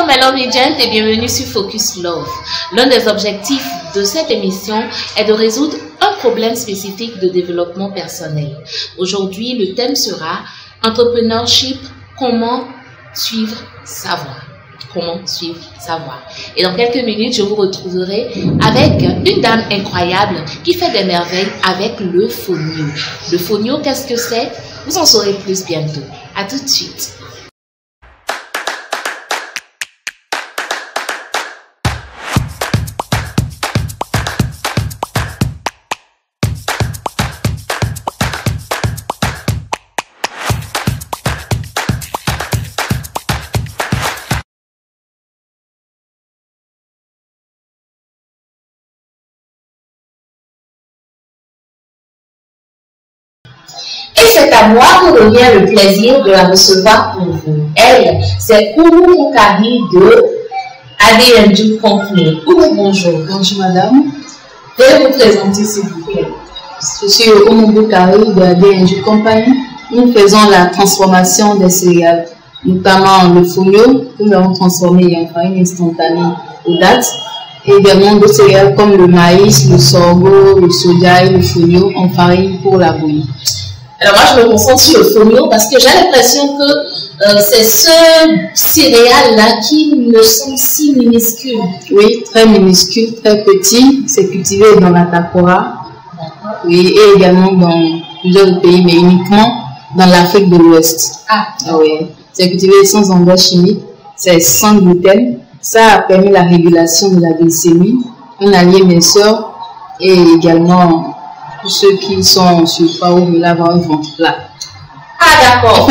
Melon Regent et bienvenue sur Focus Love. L'un des objectifs de cette émission est de résoudre un problème spécifique de développement personnel. Aujourd'hui, le thème sera Entrepreneurship, comment suivre sa voie. Comment suivre sa voie. Et dans quelques minutes, je vous retrouverai avec une dame incroyable qui fait des merveilles avec le fonio. Le fonio, qu'est-ce que c'est? Vous en saurez plus bientôt. À tout de suite. Et c'est à moi que revient le plaisir de la recevoir pour vous. Elle, c'est Oumou Boukari de ADNG Company. Oumou, bonjour. Bonjour madame. Veuillez vous présenter s'il vous plaît. Je suis Oumou Boukari de ADNG Company. Nous faisons la transformation des céréales, notamment le fonio, que nous avons transformé en farine instantanée aux dattes, et également d'autres céréales comme le maïs, le sorgho, le soja et le fonio en farine pour la bouillie. Alors moi, je me concentre sur le fonio parce que j'ai l'impression que c'est ce céréales-là qui me semble si minuscule. Oui, très minuscule, très petit. C'est cultivé dans la Takora. Oui, et également dans plusieurs pays, mais uniquement dans l'Afrique de l'Ouest. Ah oui. C'est cultivé sans engrais chimiques. C'est sans gluten. Ça a permis la régulation de la glycémie, un allié minceur et également pour ceux qui sont surpoids ou veulent avoir un ventre plat. Ah d'accord.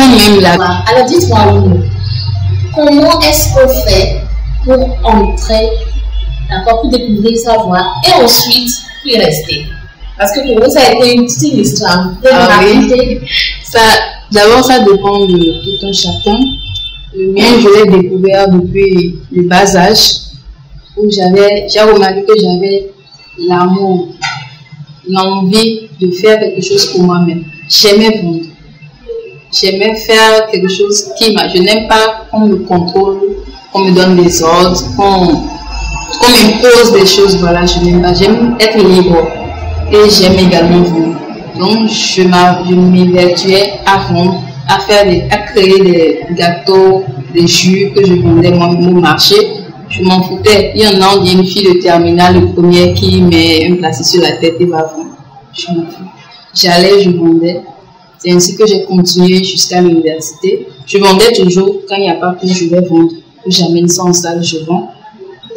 Alors dites-moi, comment est-ce qu'on fait pour entrer, d'accord, pour découvrir sa voie et ensuite pour y rester? Parce que pour vous, ça a été une petite histoire. Oui. D'abord, ça dépend de tout un chacun. Le mien, je l'ai découvert depuis le bas âge, où j'ai remarqué que j'avais l'amour, l'envie de faire quelque chose pour moi-même. J'aimais vendre. J'aimais faire quelque chose je n'aime pas qu'on me contrôle, qu'on me donne des ordres, qu'on m'impose des choses. Voilà, je n'aime pas. J'aime être libre. Et j'aime également vendre. Donc, je m'évertuais à vendre, à créer des gâteaux, des jus que je vendais moi-même au marché. Je m'en foutais. Il y en a une fille de terminale, le premier qui met un plastique sur la tête et va vendre. Je m'en fous. J'allais, je vendais. C'est ainsi que j'ai continué jusqu'à l'université. Je vendais toujours. Quand il n'y a pas plus, je vais vendre. J'amène ça en salle, je vends.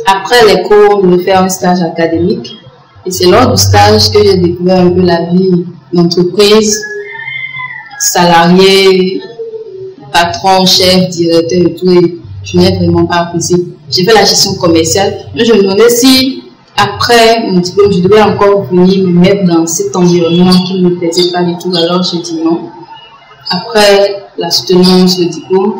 Après les cours, je vais faire un stage académique. Et c'est lors du stage que j'ai découvert un peu la vie d'entreprise, salarié, patron, chef, directeur et tout. Et je n'ai vraiment pas apprécié. J'ai fait la gestion commerciale. Mais je me demandais si, après mon diplôme, je devais encore venir me mettre dans cet environnement qui ne me plaisait pas du tout. Alors j'ai dit non. Après la soutenance, le diplôme,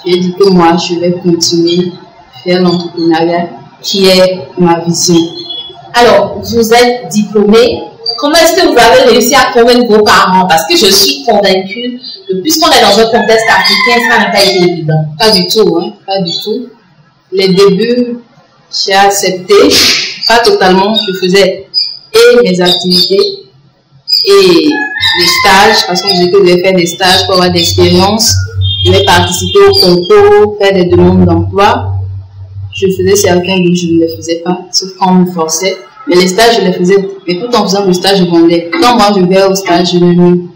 j'ai dit que moi, je vais continuer à faire l'entrepreneuriat qui est ma vision. Alors, vous êtes diplômé. Comment est-ce que vous avez réussi à convaincre vos parents? Parce que je suis convaincue que puisqu'on est dans un contexte africain, ça n'a pas été évident. Pas du tout, hein, pas du tout. Les débuts, j'ai accepté, pas totalement. Je faisais et mes activités et les stages, parce que je devais faire des stages pour avoir des expériences. Je devais participer au concours, faire des demandes d'emploi. Je faisais certains que je ne les faisais pas, sauf quand on me forçait. Mais les stages, je les faisais. Mais tout en faisant le stage, je vendais. Quand moi, je vais au stage, les débuts,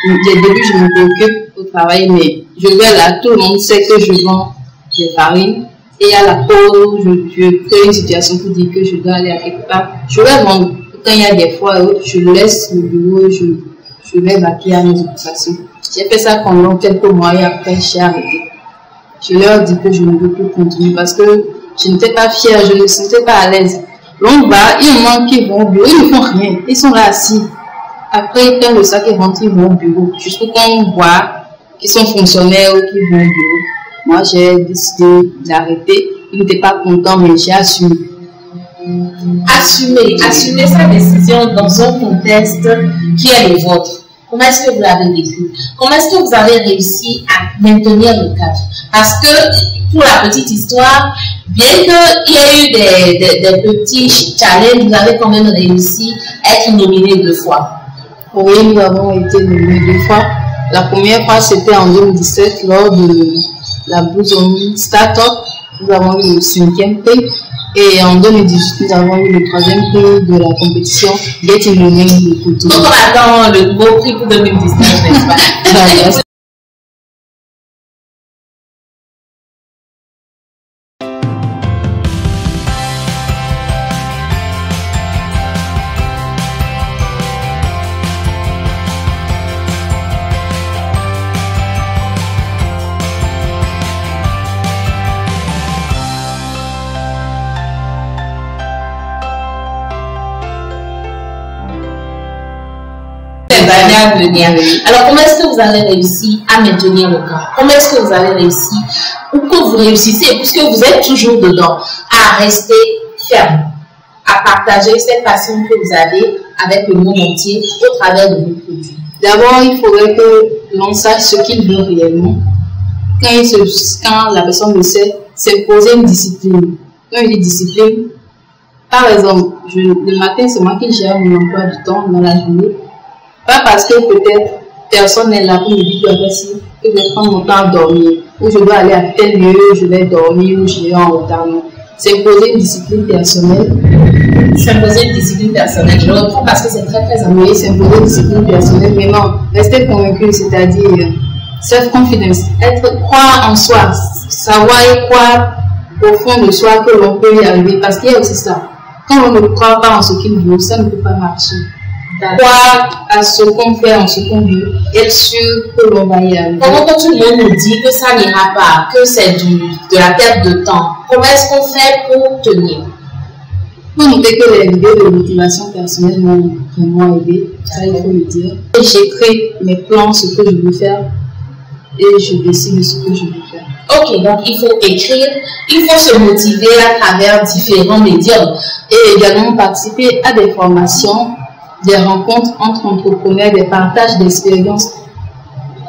je me préoccupe au travail, mais je vais là, tout le monde sait que je vends des farines. Et à la pause, je crée une situation pour dire que je dois aller à quelque part. Je vais vendre. Quand il y a des fois, je laisse le bureau, je vais vaquer à mes occupations. J'ai fait ça pendant quelques mois et après, j'ai arrêté. Je leur dis que je ne veux plus continuer parce que je n'étais pas fière, je ne me sentais pas à l'aise. Donc, il y en a qui vont au bureau, ils ne font rien, ils sont là assis. Après, ils prennent le sac et rentrent, ils vont au bureau. Jusqu'au quand on voit qu'ils sont fonctionnaires ou qu'ils vont au bureau. Moi, j'ai décidé d'arrêter. Ils n'étaient pas contents, mais j'ai assumé. Assumer sa décision dans un contexte qui est le vôtre. Comment est-ce que vous l'avez vécu? Comment est-ce que vous avez réussi à maintenir le cap? Parce que, pour la petite histoire, bien qu'il y ait eu des petits challenges, vous avez quand même réussi à être nominé 2 fois. Oui, nous avons été nominés 2 fois. La première fois, c'était en 2017, lors de la Blue Zone Startup. Nous avons eu le 5e prix. Et en 2018, nous avons eu le 3e prix de la compétition Get in the Ring de Cotonou. Donc, on attend le beau prix pour 2019, n'est-ce pas? Alors, comment est-ce que vous avez réussi à maintenir le cap? Comment est-ce que vous avez réussi, ou que vous réussissez, puisque vous êtes toujours dedans, à rester ferme, à partager cette passion que vous avez avec le monde entier au travers de vos produits? D'abord, il faudrait que l'on sache ce qu'il veut réellement. Quand la personne le sait, c'est poser une discipline. Quand il dit discipline, par exemple, le matin, c'est moi qui gère mon emploi du temps dans la journée. Pas parce que peut-être personne n'est là pour me dire que je vais prendre mon temps à dormir, ou je dois aller à tel lieu, je vais dormir, ou je vais en retard. C'est poser une discipline personnelle. C'est poser une discipline personnelle. Je le reprends parce que c'est très très important. Oui, c'est poser une discipline personnelle. Mais non, rester convaincu, c'est-à-dire self-confidence, croire en soi, savoir et croire au fond de soi que l'on peut y arriver. Parce qu'il y a aussi ça. Quand on ne croit pas en ce qu'il veut, ça ne peut pas marcher. Croire à ce qu'on fait, en ce qu'on veut, être sûr que l'on va y arriver. Comment quand tout le monde nous dit que ça n'ira pas, que c'est de la perte de temps, comment est-ce qu'on fait pour tenir? Vous notez que les vidéos de motivation personnelle m'ont vraiment aidé, ça il faut le dire. J'écris mes plans, ce que je veux faire, et je décide ce que je veux faire. Ok, donc il faut écrire, il faut se motiver à travers différents médiums. Et également participer à des formations, des rencontres entre entrepreneurs, des partages d'expériences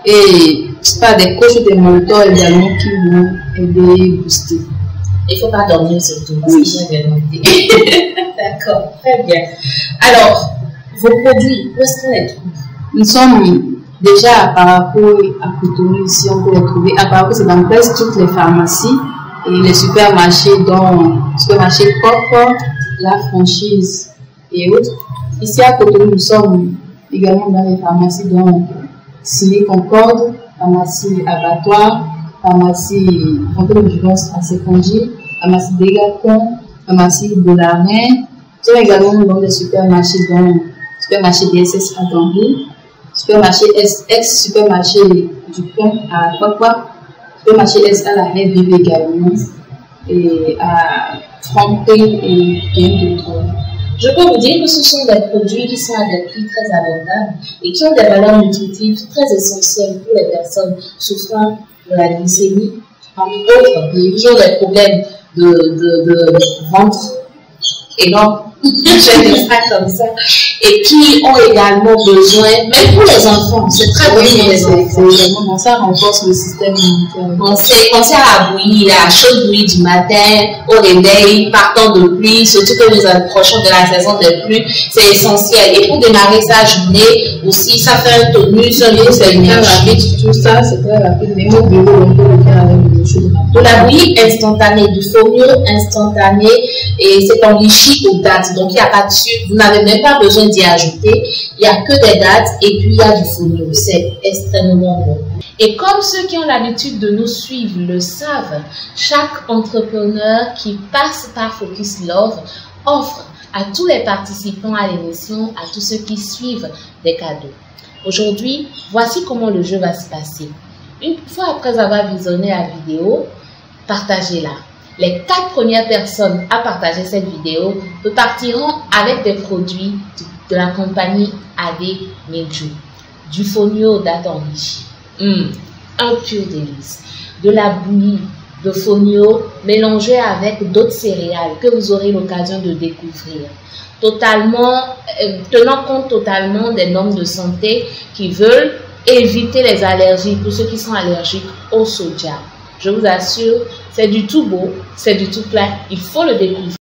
et pas des coachs ou des mentors également qui vont aider et booster. Il ne faut pas dormir surtout. Oui. D'accord, très bien. Alors, vos produits, où est-ce qu'on les trouve? Nous sommes déjà à Parakou, à Cotonou, ici on peut les trouver. À Parakou, c'est dans presque toutes les pharmacies et les supermarchés, dont supermarché Pop, La Franchise et autres. Ici à Cotonou, nous sommes également dans les pharmacies dont Ciné Concorde, pharmacie Abattoir, pharmacie Fontaine de Vigilance à Secondier, pharmacie Dégacon, pharmacie de la Reine. Nous sommes également dans des supermarchés dont supermarché DSS à Gambie, supermarché ex-supermarché du Pont à Kwakwa, supermarché S à la Reine Vive également, et à Franprix et bien d'autres. Je peux vous dire que ce sont des produits qui sont à des prix très abordables et qui ont des valeurs nutritives très essentielles pour les personnes souffrant de la glycémie, entre autres, qui ont des problèmes de ventre énorme, je vais dire ça comme ça, et qui ont également besoin, même pour les enfants, c'est très bon pour les enfants. Ça renforce le système immunitaire. Pensez à la bouillie, la chaude bouillie du matin, au réveil, partant de pluie, surtout que nous approchons de la saison des pluies, c'est essentiel. Et pour démarrer sa journée aussi, ça fait un tonus, c'est très rapide, tout ça, c'est très rapide. Même au bureau, on peut le faire avec le chaud. De la bouillie instantanée, du fonio instantané, et c'est enrichi aux dates. Donc, il n'y a pas de sucre, vous n'avez même pas besoin d'y ajouter. Il n'y a que des dates et puis il y a du fonio. C'est extrêmement bon. Et comme ceux qui ont l'habitude de nous suivre le savent, chaque entrepreneur qui passe par Focus Love offre à tous les participants à l'émission, à tous ceux qui suivent, des cadeaux. Aujourd'hui, voici comment le jeu va se passer. Une fois après avoir visionné la vidéo, partagez-la. Les 4 premières personnes à partager cette vidéo repartiront avec des produits de la compagnie AD Milju. Du fonio date enrichi. Un pur délice. De la bouillie de fonio mélangée avec d'autres céréales que vous aurez l'occasion de découvrir. totalement, tenant compte totalement des normes de santé qui veulent éviter les allergies pour ceux qui sont allergiques au soja. Je vous assure, c'est du tout beau, c'est du tout plein, il faut le découvrir.